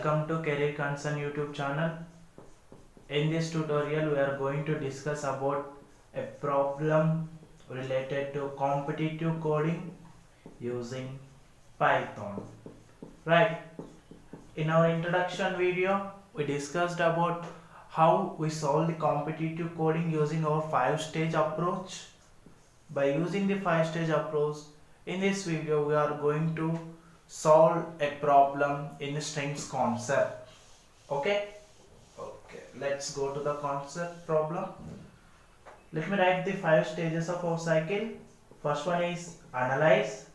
Welcome to Career Concern YouTube channel. In this tutorial we are going to discuss about a problem related to competitive coding using Python. Right. In our introduction video we discussed about how we solve the competitive coding using our 5-stage approach. By using the 5-stage approach, in this video we are going to solve a problem in strings concept. Okay, let's go to the concept problem. Let me write the 5 stages of our cycle. First one is analyze,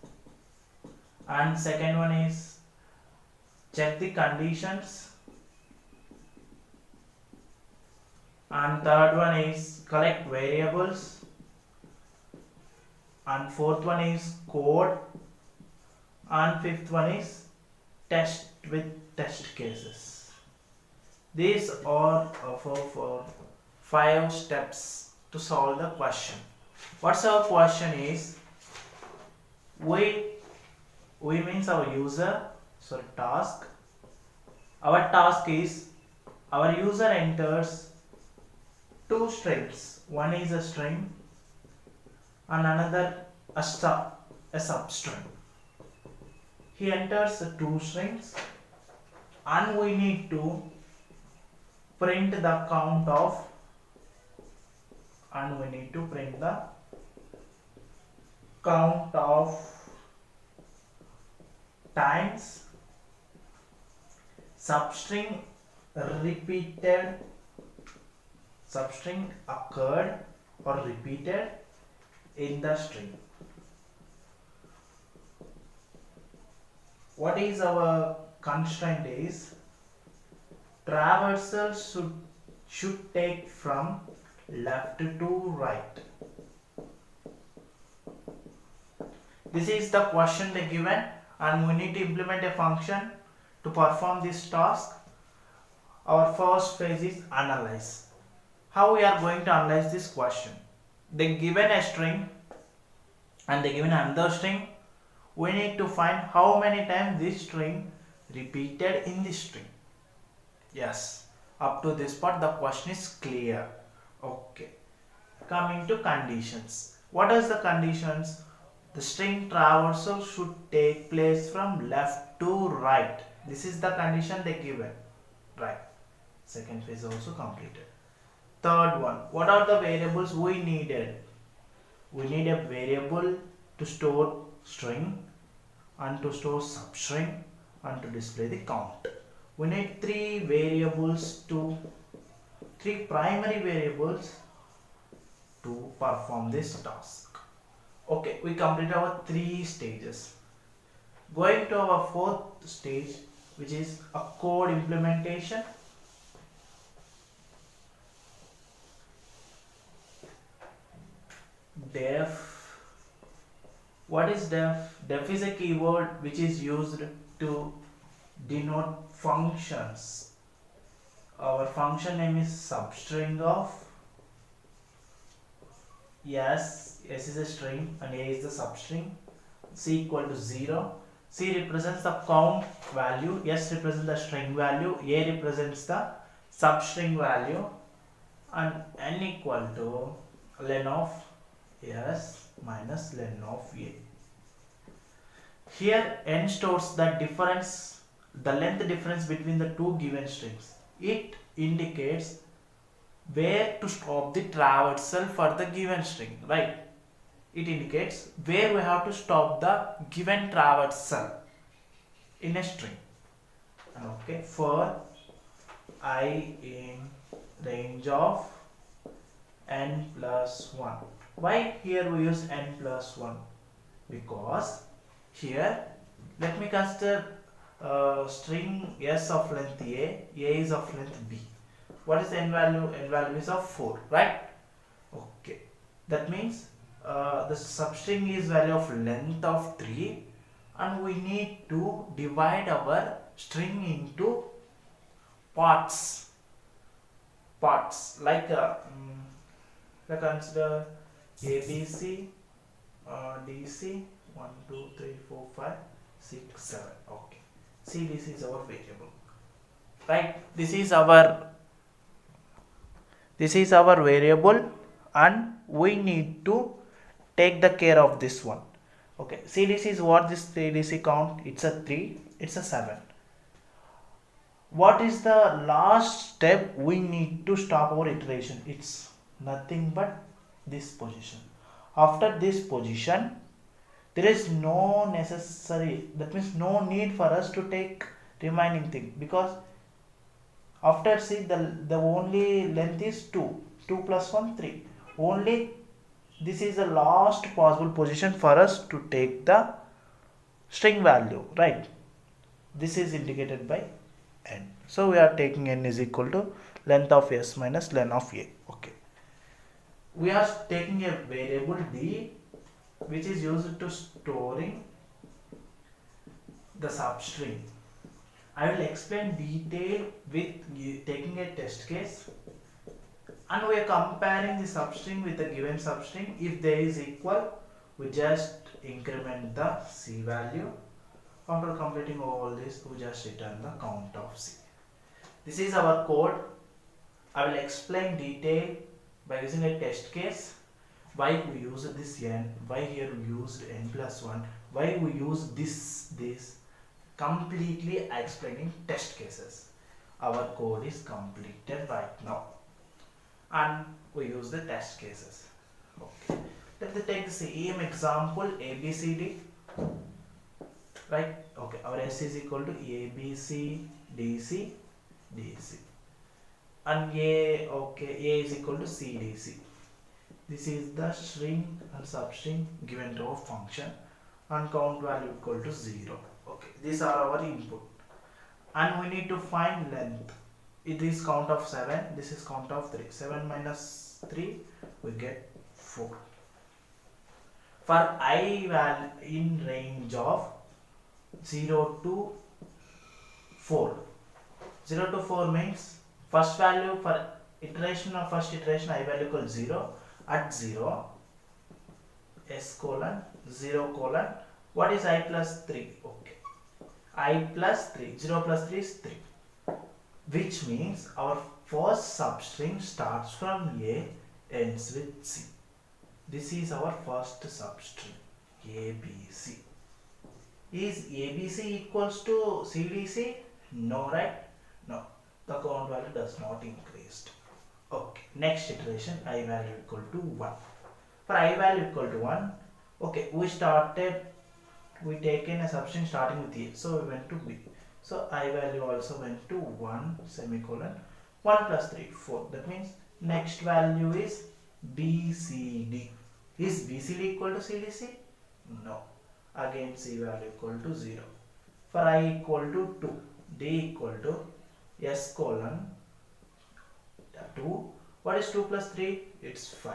and second one is check the conditions, and third one is collect variables, and fourth one is code, and fifth one is test with test cases. These are for 5 steps to solve the question. What's our question is, we means our user, so task. Our task is, our user enters 2 strings. One is a string and another a substring. He enters 2 strings and we need to print the count of, times substring occurred or repeated in the string. What is our constraint is, traversal should take from left to right. This is the question they given, and we need to implement a function to perform this task. Our first phase is analyze. How we are going to analyze this question? They given a string and they given another string. We need to find how many times this string repeated in this string. Yes, up to this part the question is clear. Okay, coming to conditions. What is the conditions? The string traversal should take place from left to right. This is the condition they given. Right. Second phase also completed. Third one, what are the variables we needed? We need a variable to store string and to store substring and to display the count. We need 3 primary variables to perform this task. Okay, we completed our 3 stages. Going to our 4th stage, which is a code implementation. Def. What is def? Def is a keyword which is used to denote functions. Our function name is substring of S is a string and A is the substring. C equal to 0. C represents the count value, S represents the string value, A represents the substring value, and N equal to len of S minus len of A. Here N stores the length difference between the 2 given strings. It indicates where to stop the traversal for the given string, right? It indicates where we have to stop the given traversal in a string. Okay, for I in range of n plus 1. Why here we use n plus 1? Because here let me consider string S of length A is of length B. What is the n value? N value is of 4, right? Okay, that means the substring is value of length of 3, and we need to divide our string into parts like consider ABC, DC, 1, 2, 3, 4, 5, 6, 7. Okay, CDC is our variable. right? This is our variable, and we need to take the care of this one. Okay, CDC is what this CDC count? It's a 3, it's a 7. What is the last step we need to stop our iteration? It's nothing but this position. After this position, there is no necessary, that means no need for us to take remaining thing, because after see the only length is 2 plus 1 3, only this is the last possible position for us to take the string value, right? This is indicated by n, so we are taking n is equal to length of s minus length of a. Okay, we are taking a variable d which is used to storing the substring. I will explain detail with taking a test case, and we are comparing the substring with the given substring. If there is equal, we just increment the c value. After completing all this, we just return the count of c. This is our code. I will explain detail by using a test case. Why we use this n, why here we used n plus 1, why we use this. Completely explaining test cases. Our code is completed right now, and we use the test cases. Okay, let us take the same example ABCD, right? Okay, our S is equal to ABC DC DC, and A, okay, A is equal to CDC. This is the string and substring given to a function, and count value equal to 0. Okay, these are our input, and we need to find length. It is count of 7, this is count of 3. 7 minus 3, we get 4. For I value in range of 0 to 4. 0 to 4 means first value for iteration of first iteration I value equals 0. At 0, S colon 0 colon, what is I plus 3? Okay, I plus 3, 0 plus 3 is 3, which means our first substring starts from A, ends with C. This is our first substring, ABC. Is ABC equals to CDC? No, right? No, the count value does not increase. Okay, next iteration I value equal to 1. For I value equal to 1, okay, we taken a substring starting with A, so we went to B. So I value also went to 1 semicolon 1 plus 3 4. That means next value is BCD. Is BCD equal to CDC? No. Again C value equal to 0. For I equal to 2, D equal to S colon 2. What is 2 plus 3? It's 5.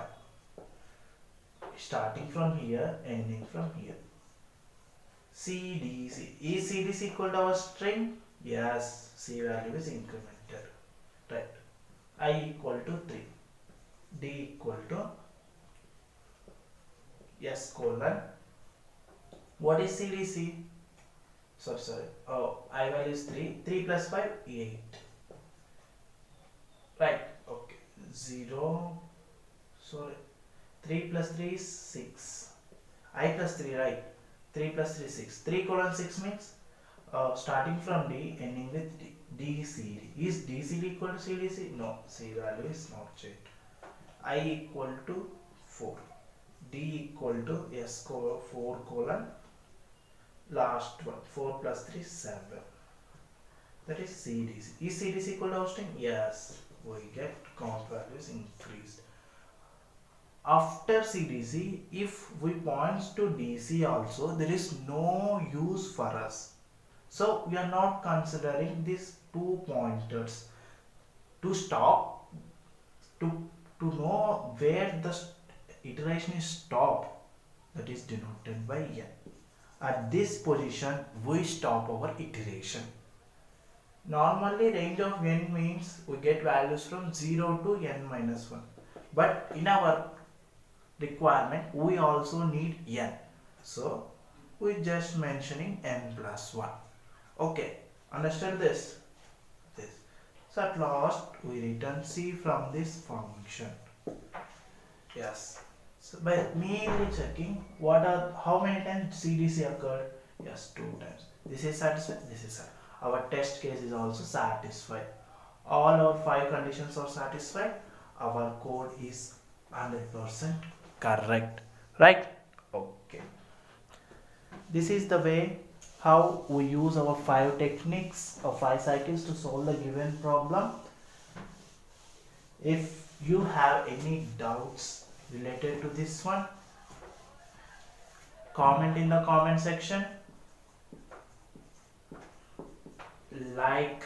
Starting from here, ending from here. CDC. Is CDC equal to our string? Yes, C value is incremented. Right. I equal to 3. D equal to S colon. What is CDC? Sorry. Oh, I value is 3. 3 plus 5, 8. Right. Okay. 0. Sorry. 3 plus 3 is 6. I plus 3, right? 3 plus 3 6. 3 colon 6 means starting from D, ending with D. DCD. Is DCD equal to CDC? No. C value is not changed. I equal to 4. D equal to S colon 4 colon last one. 4 plus 3 7. That is CDC. Is CDC equal to our string? Yes. We get count values increased. After CDC, if we points to DC also, there is no use for us. So we are not considering these 2 pointers to stop, to know where the iteration is stopped, that is denoted by n. At this position, we stop our iteration. Normally range of n means we get values from 0 to n minus 1. But in our requirement, we also need n. So we just mentioning n plus 1. Okay, understand this? So at last we return C from this function. Yes. So by merely checking how many times CDC occurred? Yes, 2 times. This is satisfied, this is satisfied. Our test case is also satisfied. All our 5 conditions are satisfied. Our code is 100% correct. Right? Okay. This is the way how we use our 5 techniques or 5 cycles to solve the given problem. If you have any doubts related to this one, comment in the comment section. Like,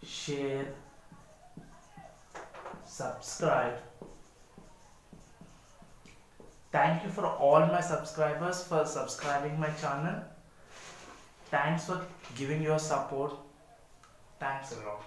share, subscribe. Thank you for all my subscribers for subscribing my channel. Thanks for giving your support. Thanks a lot.